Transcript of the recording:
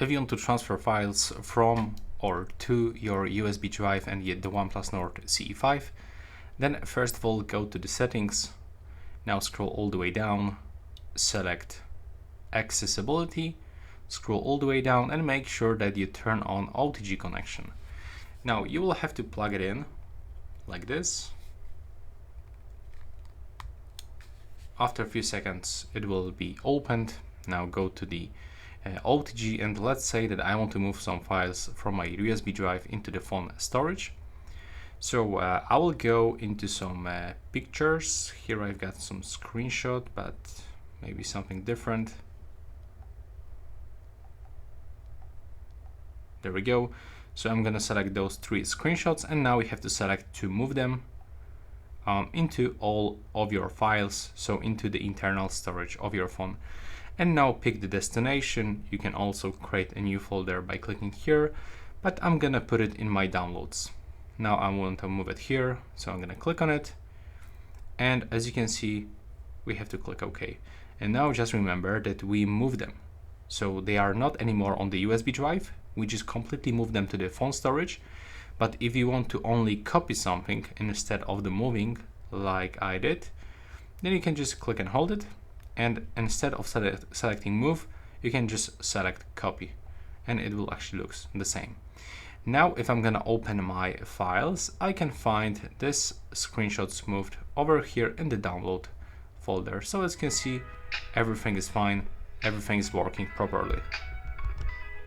If you want to transfer files from or to your USB drive and get the OnePlus Nord CE5, then first of all go to the settings. Now scroll all the way down, select accessibility, scroll all the way down and make sure that you turn on OTG connection. Now you will have to plug it in like this. After a few seconds it will be opened. Now go to the OTG and let's say that I want to move some files from my USB drive into the phone storage. So I will go into some pictures. Here I've got some screenshot, but maybe something different. There we go. So I'm gonna select those 3 screenshots and now we have to select to move them into all of your files, so into the internal storage of your phone. And now pick the destination. You can also create a new folder by clicking here, but I'm gonna put it in my downloads. Now I want to move it here, so I'm gonna click on it. And as you can see, we have to click OK. And now just remember that we moved them. So they are not anymore on the USB drive. We just completely move them to the phone storage. But if you want to only copy something instead of the moving, like I did, then you can just click and hold it. And instead of selecting move, you can just select copy and it will actually look the same. Now, if I'm gonna open my files, I can find this screenshots moved over here in the download folder. So as you can see, everything is fine, everything is working properly.